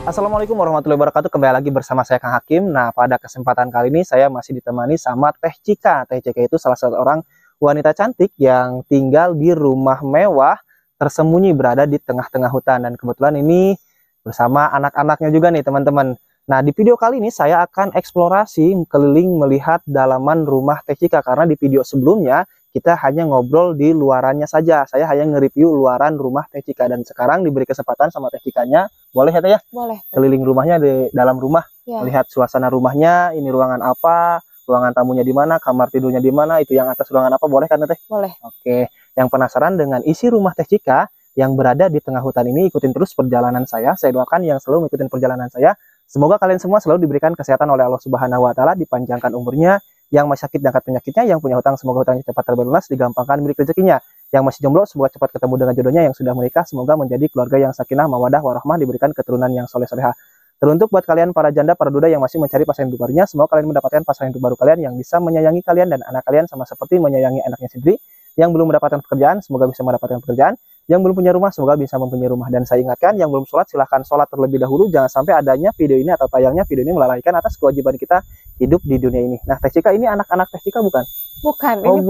Assalamualaikum warahmatullahi wabarakatuh. Kembali lagi bersama saya Kang Hakim. Nah, pada kesempatan kali ini saya masih ditemani sama Teh Cika. Teh Cika itu salah satu orang wanita cantik yang tinggal di rumah mewah tersembunyi berada di tengah-tengah hutan. Dan kebetulan ini bersama anak-anaknya juga nih teman-teman. Nah, di video kali ini saya akan eksplorasi keliling melihat dalaman rumah Teh Cika. Karena di video sebelumnya kita hanya ngobrol di luarannya saja. Saya hanya nge-review luaran rumah Teh Cika. Dan sekarang diberi kesempatan sama Teh Cikanya. Boleh ya Teh ya? Boleh. Keliling rumahnya di dalam rumah. Ya. Melihat suasana rumahnya. Ini ruangan apa? Ruangan tamunya di mana? Kamar tidurnya di mana? Itu yang atas ruangan apa? Boleh kan Teh? Boleh. Oke. Yang penasaran dengan isi rumah Teh Cika yang berada di tengah hutan ini, ikutin terus perjalanan saya. Saya doakan yang selalu mengikuti perjalanan saya. Semoga kalian semua selalu diberikan kesehatan oleh Allah Subhanahu wa Ta'ala, dipanjangkan umurnya. Yang masih sakit diangkat penyakitnya, yang punya hutang semoga hutangnya cepat terlunas, digampangkan milik rezekinya. Yang masih jomblo semoga cepat ketemu dengan jodohnya, yang sudah menikah semoga menjadi keluarga yang sakinah, mawadah, warahmah, diberikan keturunan yang soleh-solehah. Teruntuk buat kalian para janda, para duda yang masih mencari pasangan hidup barunya, semoga kalian mendapatkan pasangan hidup baru kalian yang bisa menyayangi kalian dan anak kalian sama seperti menyayangi anaknya sendiri. Yang belum mendapatkan pekerjaan semoga bisa mendapatkan pekerjaan, yang belum punya rumah semoga bisa mempunyai rumah. Dan saya ingatkan yang belum sholat silahkan sholat terlebih dahulu, jangan sampai adanya video ini atau tayangnya video ini melalaikan atas kewajiban kita hidup di dunia ini. Nah, Teh Cika ini anak-anak Teh Cika bukan? Bukan, Oh, ini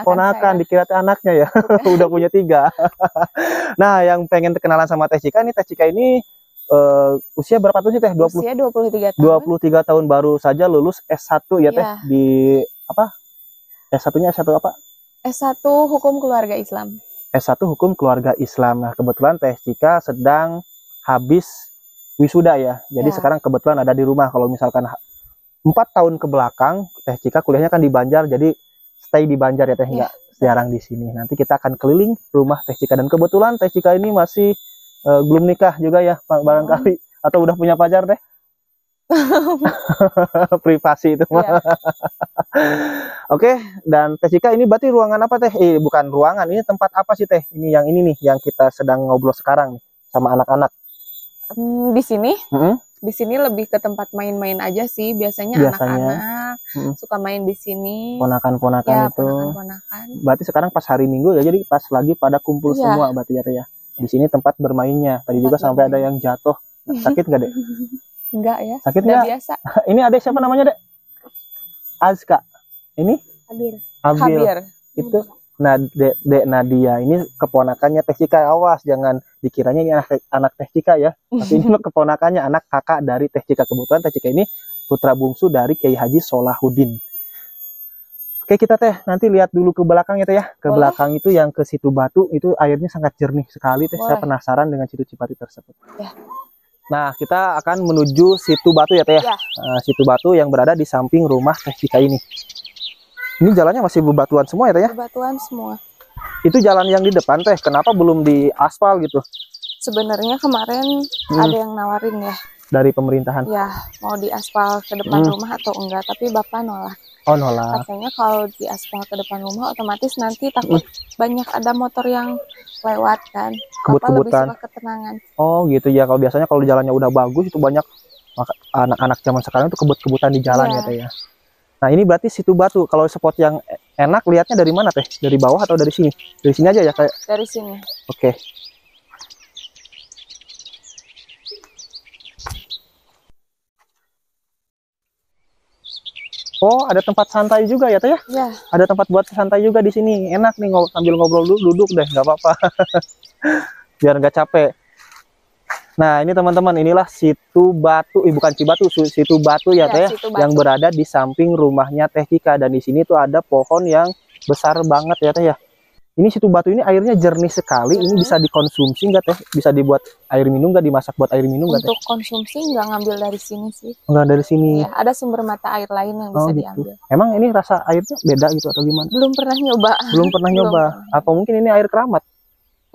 ponakan, dikira anaknya ya. Udah punya 3. Nah, yang pengen kenalan sama Teh Cika ini, Teh Cika ini usia berapa tahun sih Teh? Usia 23 tahun. 23 tahun baru saja lulus S1 ya Teh. Di apa? S1-nya S1 apa? S1 Hukum Keluarga Islam. S1 Hukum Keluarga Islam. Nah, kebetulan Teh Cika sedang habis wisuda ya. Jadi sekarang kebetulan ada di rumah. Kalau misalkan 4 tahun ke belakang Teh Cika kuliahnya kan di Banjar, jadi stay di Banjar ya Teh, nggak jarang di sini. Nanti kita akan keliling rumah Teh Cika, dan kebetulan Teh Cika ini masih belum nikah juga ya barangkali, atau udah punya pacar Teh? Privasi itu mah. Oke, dan Teh Cika ini berarti ruangan apa Teh? Bukan ruangan, ini tempat apa sih Teh? Ini nih yang kita sedang ngobrol sekarang nih sama anak-anak. Di sini? Di sini lebih ke tempat main-main aja sih. Biasanya anak-anak suka main di sini. Ponakan-ponakan ya, itu. Ponakan-ponakan. Berarti sekarang pas hari Minggu ya, jadi pas lagi pada kumpul semua berarti ya Teh ya. Di sini tempat bermainnya. Tadi juga sampai ada yang jatuh. Sakit nggak Dek? Enggak ya. Sakit nggak? Biasa. Ini ada siapa namanya Dek? Azka. Ini? Abil. Itu Dek Nadia. Ini keponakannya Teh Cika. Awas jangan dikiranya ini anak Teh Cika ya. Tapi ini keponakannya, anak kakak dari Teh Cika. Kebetulan Teh Cika ini putra bungsu dari Kiai Haji Solahuddin. Oke, kita Teh nanti lihat dulu ke belakang ya Teh ya. Ke belakang itu yang ke Situ Batu, itu airnya sangat jernih sekali Teh. Saya penasaran dengan Situ Cipati tersebut. Nah, kita akan menuju Situ Batu ya Teh ya. Situ Batu yang berada di samping rumah Teh Cika ini. Ini jalannya masih bebatuan semua ya Teh ya? Bebatuan semua. Itu jalan yang di depan Teh, kenapa belum di aspal gitu? Sebenarnya kemarin ada yang nawarin ya. Dari pemerintahan? Ya, mau di aspal ke depan rumah atau enggak, tapi Bapak nolak. Oh, nolak. Katanya kalau di aspal ke depan rumah otomatis nanti takut banyak ada motor yang lewat kan. Bapak lebih suka ketenangan. Oh gitu ya, kalau biasanya kalau jalannya udah bagus itu banyak anak-anak zaman sekarang itu kebut-kebutan di jalan ya Teh ya. Nah, ini berarti Situ Batu. Kalau spot yang enak lihatnya dari mana Teh? Dari bawah atau dari sini? Dari sini aja ya kayak? Dari sini. Oke. Oh, ada tempat santai juga ya Teh ya? Iya. Ada tempat buat santai juga di sini. Enak nih sambil ngobrol duduk deh, nggak apa-apa. Biar nggak capek. Nah, ini teman-teman, inilah Situ Batu, bukan Cibatu, Situ Batu ya Teh, yang berada di samping rumahnya Teh Cika. Dan di sini tuh ada pohon yang besar banget ya Teh ya. Ini Situ Batu ini airnya jernih sekali. Ini bisa dikonsumsi nggak Teh? Bisa dibuat air minum nggak? Dimasak buat air minum nggak Teh? Untuk konsumsi nggak ngambil dari sini sih. Nggak dari sini. Ya, ada sumber mata air lain yang bisa diambil. Emang ini rasa airnya beda gitu atau gimana? Belum pernah nyoba. Belum pernah nyoba. Apa mungkin ini air keramat?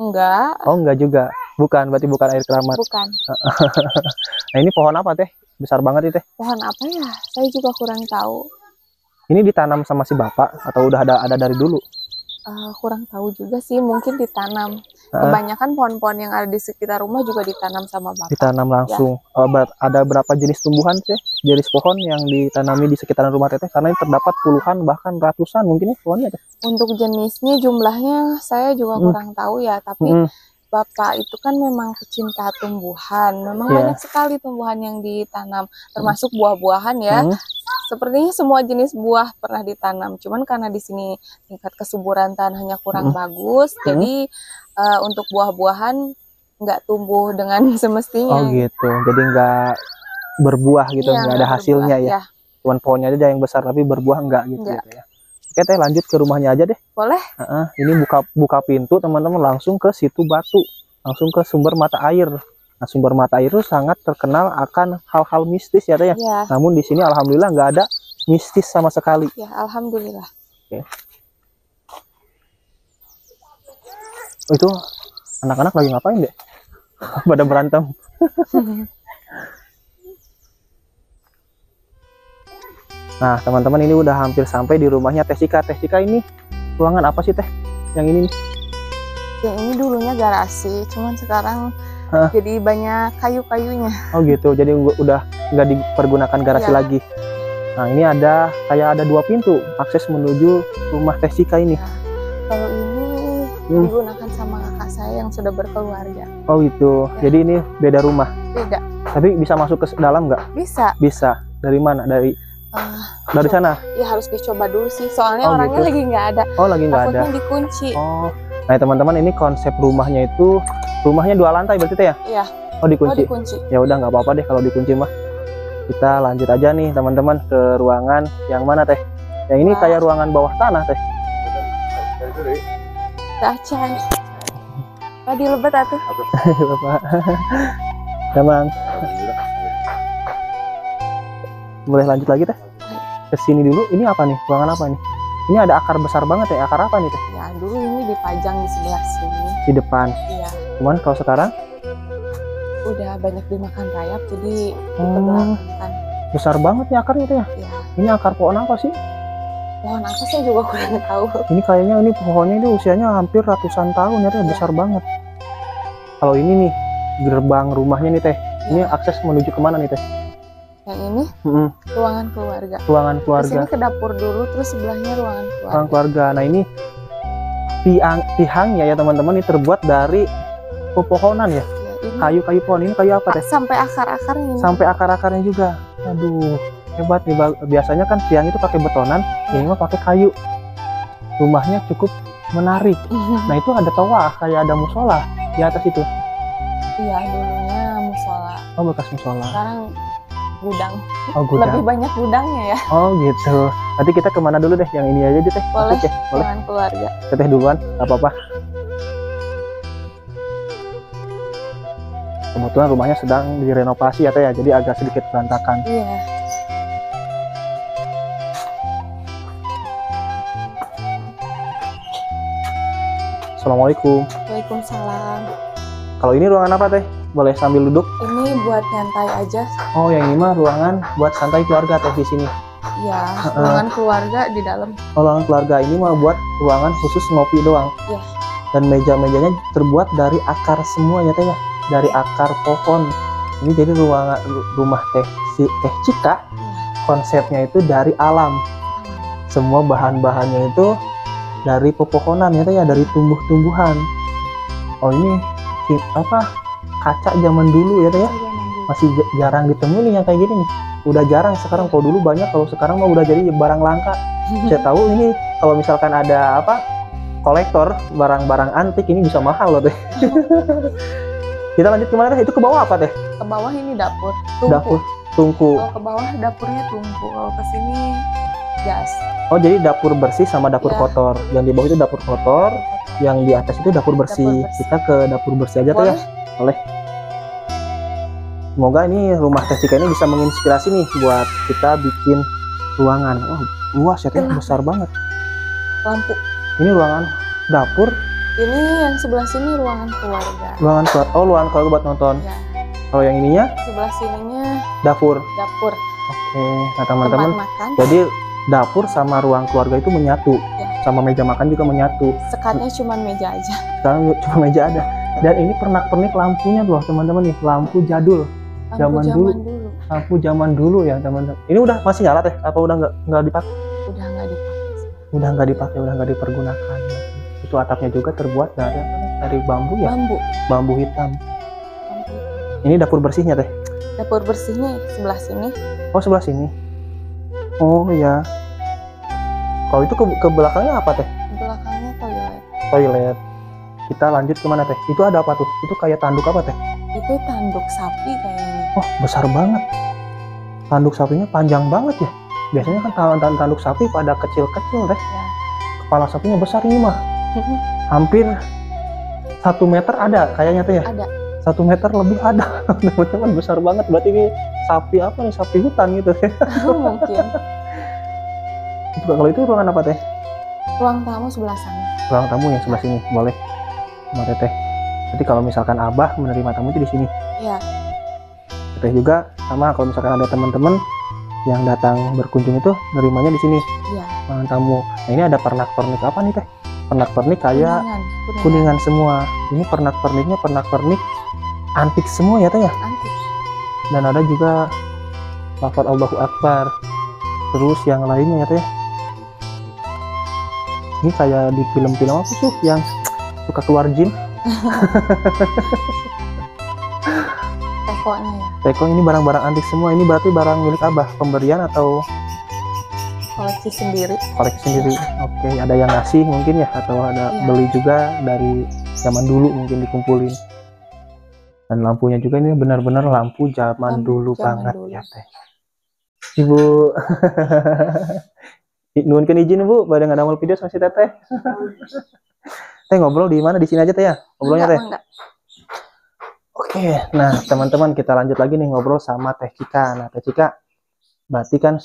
Enggak. Oh, enggak juga. Bukan, berarti bukan air keramat. Bukan. Nah, ini pohon apa Teh? Besar banget ini Teh. Pohon apa ya? Saya juga kurang tahu. Ini ditanam sama si Bapak atau udah ada dari dulu? Kurang tahu juga sih, mungkin ditanam. Kebanyakan pohon-pohon yang ada di sekitar rumah juga ditanam sama Bapak. Ditanam langsung. Ya. Ada berapa jenis tumbuhan Teh? Jenis pohon yang ditanami di sekitaran rumah Teteh? Karena ini terdapat puluhan bahkan ratusan mungkin ya pohonnya Teh. Untuk jenisnya jumlahnya saya juga kurang tahu ya, tapi Bapak itu kan memang pecinta tumbuhan. Memang banyak sekali tumbuhan yang ditanam, termasuk buah-buahan ya. Sepertinya semua jenis buah pernah ditanam. Cuman karena di sini tingkat kesuburan tanahnya kurang bagus, jadi untuk buah-buahan nggak tumbuh dengan semestinya. Oh gitu, jadi nggak berbuah gitu, nggak ada hasilnya ya. Cuman pohonnya aja yang besar tapi berbuah nggak gitu ya. Oke teh, lanjut ke rumahnya aja deh. Boleh. Ini buka pintu teman-teman, langsung ke situ batu, langsung ke sumber mata air. Nah, sumber mata air itu sangat terkenal akan hal-hal mistis ya teh ya. Namun di sini alhamdulillah nggak ada mistis sama sekali. Ya, alhamdulillah. Oke. Oh, itu anak-anak lagi ngapain deh? Pada berantem. Nah teman-teman, ini udah hampir sampai di rumahnya Teh Cika. Teh Cika, ini ruangan apa sih teh? Yang ini nih? Yang ini dulunya garasi, cuman sekarang jadi banyak kayu-kayunya. Oh gitu, jadi udah nggak dipergunakan garasi lagi. Nah ini ada kayak ada 2 pintu akses menuju rumah Teh Cika ini. Kalau ini digunakan sama kakak saya yang sudah berkeluarga. Oh gitu, jadi ini beda rumah? Beda. Tapi bisa masuk ke dalam nggak? Bisa. Bisa. Dari mana? Dari sana? Ya harus dicoba dulu sih, soalnya orangnya lagi nggak ada. Oh lagi nggak ada. Takutnya dikunci. Oh, nah teman-teman, ini konsep rumahnya itu, rumahnya 2 lantai berarti teh ya? Iya. Oh dikunci. Ya udah nggak apa-apa deh kalau dikunci mah. Kita lanjut aja nih teman-teman ke ruangan yang mana teh? Yang ini kayak ruangan bawah tanah teh. Dacan. Tadi lebet atuh. Bapak. Emang. Boleh lanjut lagi teh? Ke sini dulu. Ini apa nih? Ruangan apa nih? Ini ada akar besar banget ya. Akar apa nih teh? Ya dulu ini dipajang di sebelah sini. Di depan. Iya. Cuman kalau sekarang? Udah banyak dimakan rayap, jadi dibelakangkan. Besar banget nih akarnya teh ya? Iya. Ini akar pohon apa sih? Pohon apa sih juga kurang tahu. Ini kayaknya ini pohonnya ini usianya hampir ratusan tahun ya teh. Besar banget. Kalau ini nih gerbang rumahnya nih teh. Ini akses menuju kemana nih teh? Yang ini ruangan keluarga. Ruangan keluarga. Di sini ke dapur dulu, terus sebelahnya ruangan keluarga. Ruangan keluarga. Nah ini tiangnya ya teman-teman, ini terbuat dari pepohonan ya. Kayu-kayu pohon. Ini kayu apa teh? Sampai akar-akarnya. Sampai akar-akarnya juga. Aduh, hebat nih. Biasanya kan tiang itu pakai betonan, ini mah pakai kayu. Rumahnya cukup menarik. Nah itu ada toa, kayak ada musola di atas itu. Iya, dulunya musola. Oh, bekas musola. Sekarang gudang. Oh, gudang. Lebih banyak gudangnya ya. Oh gitu. Nanti kita kemana dulu deh? Yang ini aja deh teh. Boleh. Ya? Boleh. Ruangan keluarga. Teteh duluan, nggak apa-apa. Kebetulan rumahnya sedang direnovasi ya teh ya, jadi agak sedikit berantakan. Iya. Assalamualaikum. Waalaikumsalam. Kalau ini ruangan apa teh? Boleh sambil duduk? Ini buat nyantai aja. Oh, yang ini mah ruangan buat santai keluarga teh di sini. Iya, ruangan keluarga di dalam. Oh, ruangan keluarga ini mah buat ruangan khusus ngopi doang. Iya. Dan meja-mejanya terbuat dari akar semua ya teh ya, dari akar pohon. Ini jadi ruangan rumah Teh Cika. Konsepnya itu dari alam. Semua bahan-bahannya itu dari pepohonan ya teh ya, dari tumbuh-tumbuhan. Oh ini apa? Kaca zaman dulu ya teh ya. Masih jarang ditemu nih yang kayak gini nih. Udah jarang sekarang. Kalau dulu banyak, kalau sekarang mah udah jadi barang langka. Saya tahu ini kalau misalkan ada apa kolektor barang-barang antik ini bisa mahal loh teh. Kita lanjut kemana teh? Itu ke bawah apa teh? Ke bawah ini dapur. Tungku. Dapur tungku. Kalau ke bawah dapurnya tungku. Kalau ke sini gas. Oh jadi dapur bersih sama dapur kotor. Yang di bawah itu dapur kotor, yang di atas itu dapur bersih. Kita ke dapur bersih aja teh ya. Boleh. Semoga ini rumah Teh Cika ini bisa menginspirasi nih buat kita bikin ruangan. Wah, luas ya teh, besar banget. Lampu. Ini ruangan dapur. Ini yang sebelah sini ruangan keluarga. Ruangan keluarga. Oh, ruangan keluarga buat nonton. Ya. Kalau yang ininya? Sebelah sininya dapur. Dapur. Oke, nah teman-teman. Jadi dapur sama ruang keluarga itu menyatu. Ya. Sama meja makan juga menyatu. Sekatnya cuma meja aja. Sekarang cuma meja ada. Dan ini pernak-pernik lampunya loh teman-teman nih, lampu jadul. Zaman dulu. Lampu zaman dulu ya teman-teman. Ini udah masih nyala teh? Apa udah nggak dipakai? Udah nggak dipakai. Udah nggak dipakai, udah nggak dipergunakan. Itu atapnya juga terbuat dari apa nih? Dari bambu ya? Bambu hitam. Bambu hitam. Ini dapur bersihnya teh? Dapur bersihnya sebelah sini. Oh sebelah sini. Oh iya. Kalau itu ke belakangnya apa teh? Belakangnya toilet. Toilet. Kita lanjut kemana teh? Itu ada apa tuh? Itu kayak tanduk apa teh? Itu tanduk sapi kayaknya. Oh besar banget. Tanduk sapinya panjang banget ya. Biasanya kan tanduk sapi pada kecil-kecil deh. Ya. Kepala sapinya besar ini mah. Hampir 1 meter ada kayaknya teh ya. Ada. 1 meter lebih ada. Teman-teman besar banget. Berarti ini sapi apa nih? Sapi hutan gitu ya. Mungkin. Kalau itu ruangan apa teh? Ruang tamu sebelah sana. Ruang tamu yang sebelah sini boleh. Sama teteh. Jadi kalau misalkan abah menerima tamu itu di sini. Iya. Teteh juga sama kalau misalkan ada teman-teman yang datang berkunjung itu nerimanya di sini. Iya. Ruang tamu. Nah ini ada pernak-pernik apa nih teh? Pernak-pernik kayak Kuningan. kuningan semua. Ini pernak-perniknya pernak-pernik antik semua ya teh ya. Antik. Dan ada juga lafaz Allahu Akbar. Terus yang lainnya ya teh. Ini kayak di film-film apa tuh yang suka keluar jin? Tekonya ya. Teko ini barang-barang antik semua. Ini berarti barang milik abah, pemberian atau Koleksi sendiri. koleksi sendiri? Oke, ada yang ngasih mungkin ya, atau ada Iya. beli juga dari zaman dulu mungkin dikumpulin. Dan lampunya juga ini benar-benar lampu zaman dulu banget dulu. ya teh. Ibu, nuhunkeun izin Bu, pada ngadamel video sama si teteh. Teh ngobrol di mana? Di sini aja teh ya, ngobrolnya teh. Enggak. Oke, nah teman-teman kita lanjut lagi nih ngobrol sama Teh Cika. Nah Teh Cika, berarti kan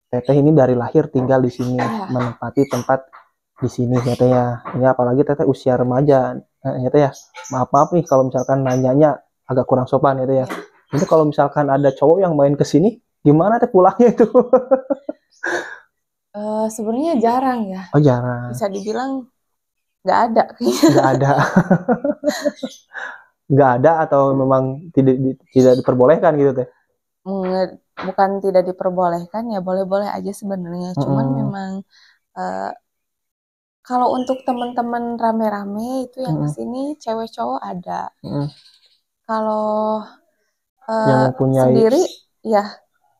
Teteh ini dari lahir tinggal di sini, Iya. menempati tempat di sini ya Teh ya. Ini apalagi Teteh usia remaja ya Teh ya. Maaf nih kalau misalkan nanyanya agak kurang sopan ya Teh ya. Jadi kalau misalkan ada cowok yang main ke sini, gimana Teh pulangnya itu? Sebenarnya jarang ya. Oh jarang. Bisa dibilang nggak ada. Nggak ada. Nggak ada atau memang tidak diperbolehkan gitu Teh? Bukan tidak diperbolehkan ya, boleh-boleh aja sebenarnya. Cuman memang kalau untuk teman-teman rame-rame itu yang kesini cewek cowok ada. Kalau yang mempunyai sendiri ya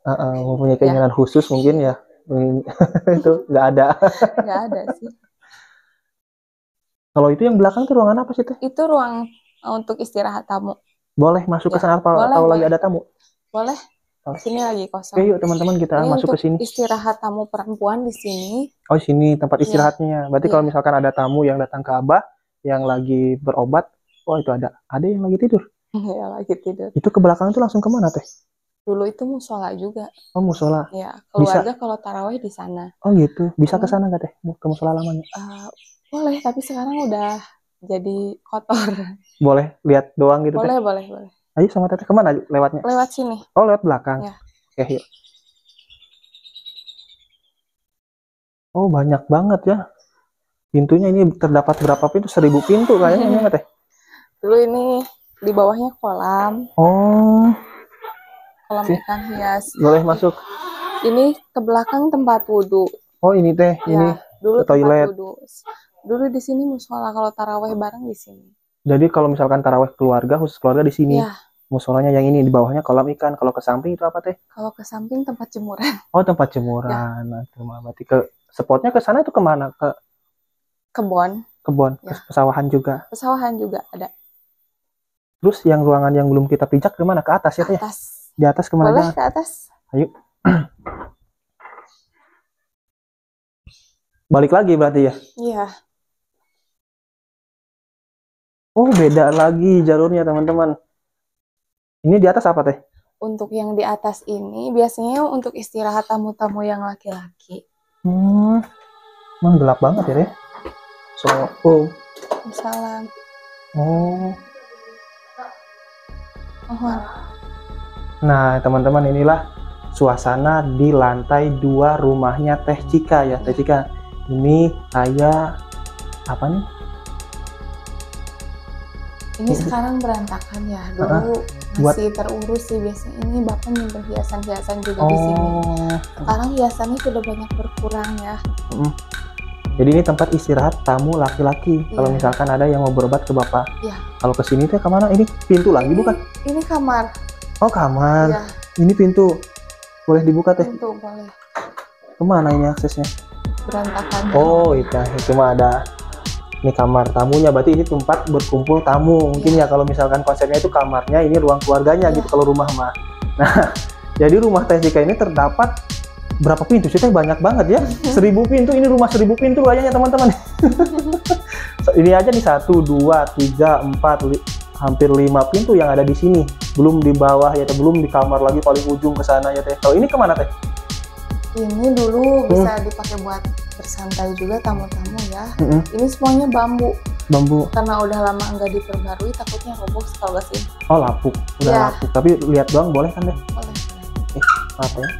mempunyai keinginan khusus mungkin ya itu nggak ada. nggak ada sih. Kalau itu yang belakang tuh ruangan apa sih Teh? Itu ruang untuk istirahat tamu. Boleh masuk ke sana atau lagi ada tamu? Boleh. Sini lagi kosong. Oke yuk teman-teman kita Ini masuk ke sini. Istirahat tamu perempuan di sini. Oh sini tempat istirahatnya. Berarti kalau misalkan ada tamu yang datang ke Abah yang lagi berobat, oh itu ada yang lagi tidur. Ya lagi tidur. Itu ke belakang itu langsung kemana Teh? Dulu itu musola juga. Oh musola. Ya keluarga kalau tarawih di sana. Oh gitu. Bisa ke sana nggak Teh? Ke musola lamanya? Boleh tapi sekarang udah jadi kotor. Boleh lihat doang gitu Teh? Boleh. Ayo sama Teteh kemana lewatnya? Lewat sini. Oh lewat belakang. Ya. Oke yuk. Oh banyak banget ya. Pintunya ini terdapat berapa pintu? 1000 pintu kayaknya Teh. Dulu ini di bawahnya kolam. Oh. Kolam ikan hias. Boleh masuk. Ini ke belakang tempat wudhu. Oh ini Teh, ini dulu toilet. Tempat wudhu. Dulu di sini musola, kalau taraweh bareng di sini. Jadi kalau misalkan taraweh keluarga, khusus keluarga di sini. Ya. Musolanya yang ini, di bawahnya kolam ikan. Kalau ke samping itu apa Teh? Kalau ke samping tempat jemuran. Oh tempat jemuran. Nah, berarti ke spotnya ke sana itu kemana? Ke kebun. Ke pesawahan juga. Pesawahan juga ada. Terus yang ruangan yang belum kita pijak kemana? Ke atas ya Teh? Atas. Di atas kemana? Boleh ke atas. Ayo. Balik lagi berarti ya? Iya. Oh beda lagi jalurnya teman-teman. Ini di atas apa Teh? Untuk yang di atas ini biasanya untuk istirahat tamu-tamu yang laki-laki. Emang gelap banget ya Teh? Salam. Oh. Nah teman-teman inilah suasana di lantai 2 rumahnya Teh Cika ya. Teh Cika, ini kayak apa nih? Ini sekarang berantakan ya. Dulu masih terurus sih biasanya. Ini Bapak nyimpen hiasan-hiasan juga di sini. Sekarang hiasannya sudah banyak berkurang ya. Jadi ini tempat istirahat tamu laki-laki. Kalau misalkan ada yang mau berobat ke bapak. Iya. Kalau kesini teh kemana? Ini pintu lagi bukan? Ini kamar. Oh kamar. Iya. Ini pintu. Boleh dibuka teh? Pintu boleh. Kemana ini aksesnya? Berantakan. Oh itu mah ada. Ini kamar tamunya. Berarti ini tempat berkumpul tamu. Mungkin ya kalau misalkan konsepnya itu kamarnya, ini ruang keluarganya gitu kalau rumah mah. Nah, jadi rumah Teh Cika ini terdapat berapa pintu sih teh? Banyak banget ya. 1000 pintu, ini rumah 1000 pintu kayaknya teman-teman. Ini aja nih 1, 2, 3, 4, hampir 5 pintu yang ada di sini. Belum di bawah ya teh, belum di kamar lagi paling ujung ke sana ya teh. Kalau ini kemana teh? Ini dulu bisa dipakai buat bersantai juga tamu-tamu ya. Ini semuanya bambu. Bambu. Karena udah lama nggak diperbarui, takutnya roboh kalau sih. Oh lapuk, udah lapuk. Tapi lihat doang boleh kan deh? Boleh. Apa ya?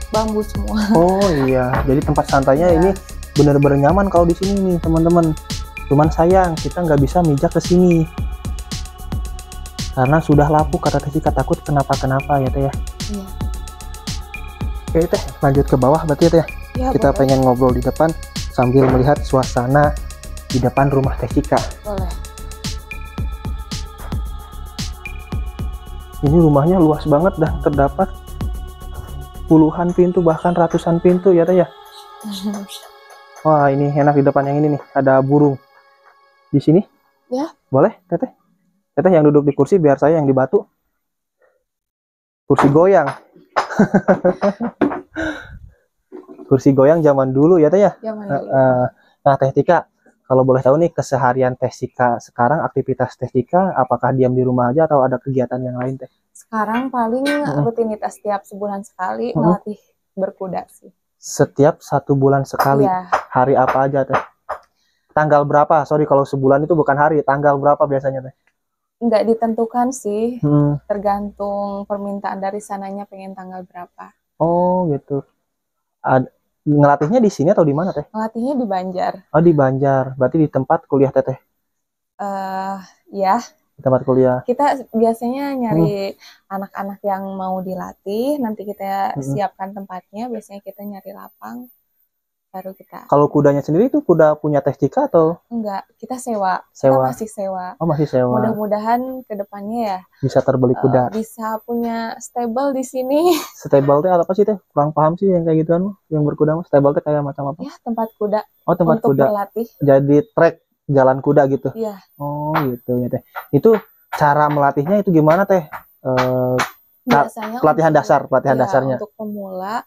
Bambu semua. Oh iya, jadi tempat santainya ini bener-bener nyaman kalau di sini nih teman-teman. Cuman sayang kita nggak bisa mijak ke sini karena sudah lapuk, kata Teh Cika, takut kenapa-kenapa ya teh ya. Iya. Oke teh, lanjut ke bawah berarti ya teh. Ya, kita boleh. pengen ngobrol di depan sambil melihat suasana di depan rumah Teh Cika. Boleh. Ini rumahnya luas banget dah, terdapat puluhan pintu bahkan ratusan pintu ya teh ya. Wah ini enak di depan yang ini nih, ada burung di sini. Ya. Boleh teteh? Teteh yang duduk di kursi biar saya yang di batu. Kursi goyang. Kursi goyang zaman dulu ya teh ya. Zaman dulu. Nah Teh Cika, kalau boleh tahu nih keseharian Teh Cika sekarang, aktivitas Teh Cika apakah diam di rumah aja atau ada kegiatan yang lain teh? Sekarang paling rutinitas tiap sebulan sekali melatih berkuda sih. Setiap 1 bulan sekali. Iya. Hari apa aja teh? Tanggal berapa? Sorry kalau sebulan itu bukan hari, tanggal berapa biasanya teh? Nggak ditentukan sih, tergantung permintaan dari sananya pengen tanggal berapa. Oh gitu. Ngelatihnya di sini atau di mana teh? Ngelatihnya di Banjar. Oh di Banjar, berarti di tempat kuliah teteh? Ya. Di tempat kuliah. Kita biasanya nyari anak-anak yang mau dilatih, nanti kita siapkan tempatnya, biasanya kita nyari lapang, baru kita. Kalau kudanya sendiri itu kuda punya Teh Cika atau? Enggak, kita sewa. Sewa. Kita masih sewa. Oh masih sewa. Mudah-mudahan kedepannya ya bisa terbeli kuda. Bisa punya stable di sini. Stable teh apa sih teh? Kurang paham sih yang kayak gituan, yang berkuda mah. Stable teh kayak macam apa? Ya tempat kuda. Oh tempat untuk kuda. Berlatih. Jadi trek jalan kuda gitu. Iya. Oh gitu ya teh. Itu cara melatihnya itu gimana teh? Biasanya pelatihan dasarnya. Untuk pemula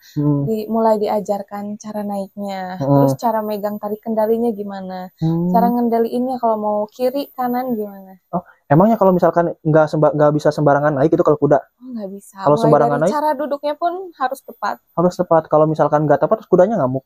mulai diajarkan cara naiknya, terus cara megang tarik kendalinya gimana, cara ngendaliinnya kalau mau kiri kanan gimana. Oh emangnya kalau misalkan nggak bisa sembarangan naik itu kalau kuda? Oh, nggak bisa. Kalau sembarangan naik, cara duduknya pun harus tepat. Harus tepat. Kalau misalkan nggak tepat, terus kudanya ngamuk.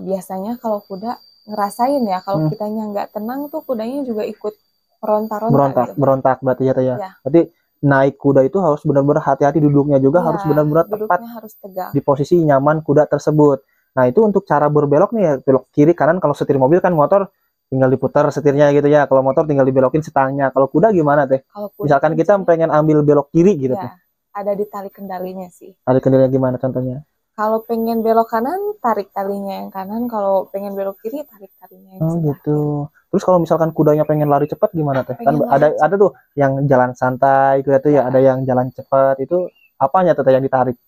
Biasanya kalau kuda ngerasain ya, kalau kitanya nggak tenang tuh kudanya juga ikut berontak. Berontak berarti ya teh ya. Berarti naik kuda itu harus benar-benar hati-hati, duduknya juga harus benar-benar tepat, harus tegak di posisi nyaman kuda tersebut. Nah itu untuk cara berbelok nih ya, belok kiri kanan. Kalau setir mobil kan motor tinggal diputar setirnya gitu ya, kalau motor tinggal dibelokin setangnya. Kalau kuda gimana teh? Misalkan kita pengen ambil belok kiri gitu teh, ada di tali kendalinya sih. Tali kendalinya gimana contohnya? Kalau pengen belok kanan, tarik talinya yang kanan. Kalau pengen belok kiri, tarik talinya yang sebelah gitu. Terus kalau misalkan kudanya pengen lari cepat gimana teh? Kan ada tuh yang jalan santai gitu ya, ada yang jalan cepat. Itu apanya teh yang ditarik?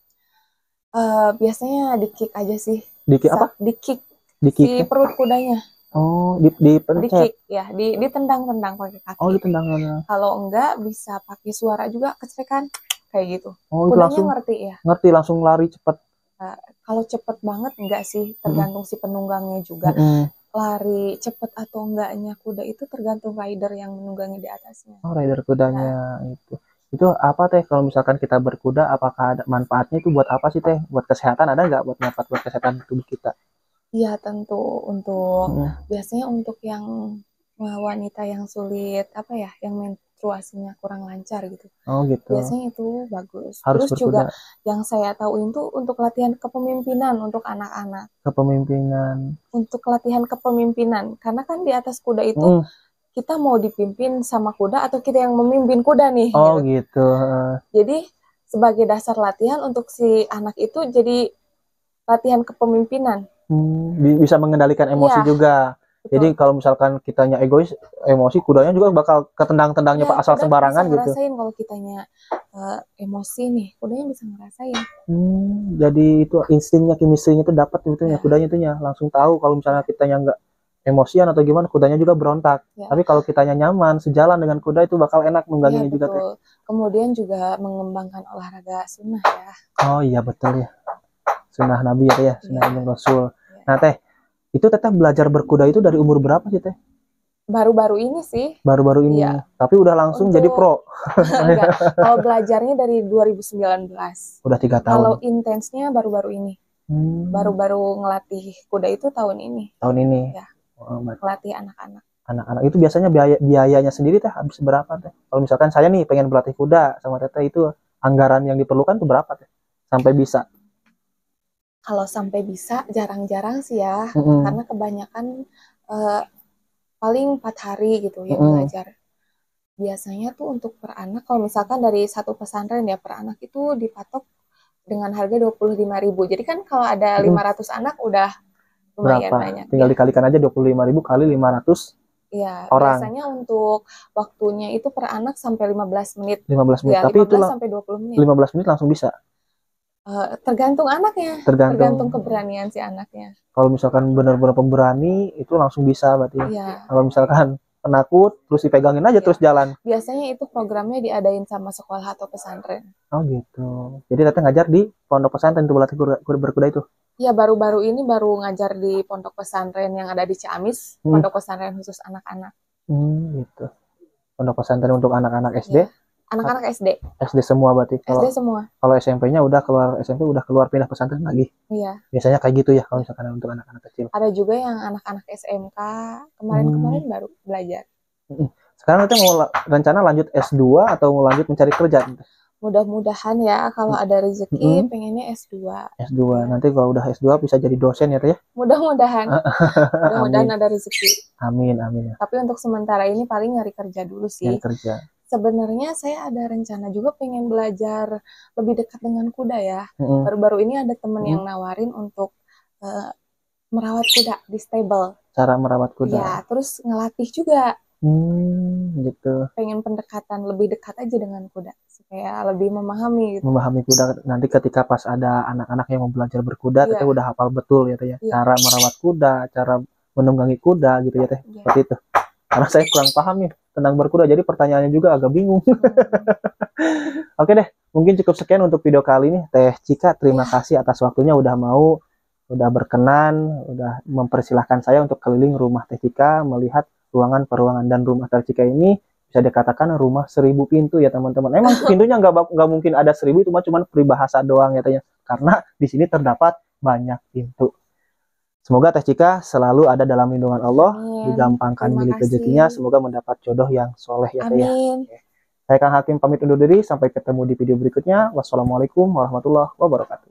Biasanya di kick aja sih. Di kick apa? Di kick. Di kick. Si perut kudanya. Oh, di kick ya, ditendang-tendang pakai kaki. Oh, ditendang. Kalau enggak bisa pakai suara juga, kecekan kayak gitu. Oh, kudanya langsung ngerti ya. Ngerti langsung lari cepat. Kalau cepet banget enggak sih, tergantung si penunggangnya juga. Lari cepet atau enggaknya kuda itu tergantung rider yang menunggangi di atasnya. Oh, rider kudanya itu apa teh? Kalau misalkan kita berkuda, apakah ada manfaatnya itu buat apa sih teh? Buat kesehatan ada nggak? Buat manfaat buat kesehatan tubuh kita? Iya tentu biasanya untuk yang wanita yang sulit yang menstruasinya kurang lancar gitu. Oh gitu. Biasanya itu bagus. Harus Terus juga yang saya tahu itu untuk latihan kepemimpinan untuk anak-anak. Kepemimpinan. Untuk latihan kepemimpinan, karena kan di atas kuda itu kita mau dipimpin sama kuda atau kita yang memimpin kuda nih. Oh gitu. Jadi sebagai dasar latihan untuk si anak itu jadi latihan kepemimpinan. Bisa mengendalikan emosi juga. Betul. Jadi kalau misalkan kitanya egois, emosi, kudanya juga bakal ketendang-tendangnya Pak asal sembarangan bisa gitu. ngerasain kalau kitanya emosi nih, kudanya bisa ngerasain. Jadi itu instingnya, chemistry-nya itu dapat sebetulnya kudanya itu langsung tahu kalau misalnya kitanya nggak emosian atau gimana, kudanya juga berontak. Tapi kalau kitanya nyaman, sejalan dengan kuda itu bakal enak nungganginnya juga teh. Kemudian juga mengembangkan olahraga sunnah ya. Oh iya betul ya. Sunnah Nabi ya, sunnah Rasul. Nah teh, itu teteh belajar berkuda itu dari umur berapa sih teh? Baru-baru ini sih. Baru-baru ini. Ya. Tapi udah langsung jadi pro. Enggak. Kalau belajarnya dari 2019. Udah 3 tahun. Kalau intensnya baru-baru ini. Baru-baru ngelatih kuda itu tahun ini. Tahun ini. Ya. Melatih anak-anak. Anak-anak itu biasanya biayanya sendiri teh habis berapa teh? Kalau misalkan saya nih pengen berlatih kuda sama teteh itu anggaran yang diperlukan tuh berapa teh? Sampai bisa? Kalau sampai bisa jarang-jarang sih ya, karena kebanyakan paling 4 hari gitu yang belajar. Biasanya tuh untuk per anak, kalau misalkan dari satu pesantren ya, per anak itu dipatok dengan harga 25.000. Jadi kan kalau ada 500 anak udah lumayan banyak. Tinggal dikalikan aja 25.000 kali 500 orang. Biasanya untuk waktunya itu per anak sampai 15 menit. 15 menit, ya, tapi 15 itu sampai 20 menit. 15 menit langsung bisa. Tergantung anaknya, tergantung keberanian si anaknya. Kalau misalkan benar-benar pemberani itu langsung bisa berarti. Kalau misalkan penakut terus dipegangin aja terus jalan. Biasanya itu programnya diadain sama sekolah atau pesantren. Oh gitu. Jadi teteh ngajar di pondok pesantren itu berlatih berkuda itu. Iya, baru-baru ini baru ngajar di pondok pesantren yang ada di Ciamis, pondok pesantren khusus anak-anak. Gitu. Pondok pesantren untuk anak-anak SD. Anak-anak SD. SD semua berarti. SD semua. Kalau SMP-nya udah keluar pindah pesantren lagi. Iya. Biasanya kayak gitu ya kalau misalkan untuk anak-anak kecil. Ada juga yang anak-anak SMK kemarin baru belajar. Sekarang nanti mau rencana lanjut S2 atau mau lanjut mencari kerja? Mudah-mudahan ya kalau ada rezeki pengennya S2. S2. Nanti kalau udah S2 bisa jadi dosen ya teh ya? Mudah-mudahan. Mudah-mudahan ada rezeki. Amin, amin ya. Tapi untuk sementara ini paling nyari kerja dulu sih. Nyari kerja. Sebenarnya saya ada rencana juga pengen belajar lebih dekat dengan kuda ya. Baru-baru ini ada temen yang nawarin untuk merawat kuda di stable. Cara merawat kuda. Ya, terus ngelatih juga. Gitu. Pengen pendekatan lebih dekat aja dengan kuda supaya lebih memahami. Gitu. Memahami kuda. Nanti ketika pas ada anak-anak yang mau belajar berkuda, teteh udah hafal betul ya teh ya. Cara merawat kuda, cara menunggangi kuda gitu ya teh. Seperti itu. Karena saya kurang paham nih tentang berkuda, jadi pertanyaannya juga agak bingung. Oke deh, mungkin cukup sekian untuk video kali ini. Teh Cika, terima kasih atas waktunya udah berkenan, udah mempersilahkan saya untuk keliling rumah Teh Cika, melihat ruangan-peruangan, dan rumah Teh Cika ini bisa dikatakan rumah 1000 pintu ya teman-teman. Emang pintunya nggak mungkin ada 1000, itu cuma peribahasa doang ya teh, karena di sini terdapat banyak pintu. Semoga Teh Cika selalu ada dalam lindungan Allah, digampangkan milik rezekinya, semoga mendapat jodoh yang soleh ya Teh ya. Saya Kang Hakim pamit undur diri, sampai ketemu di video berikutnya. Wassalamualaikum warahmatullahi wabarakatuh.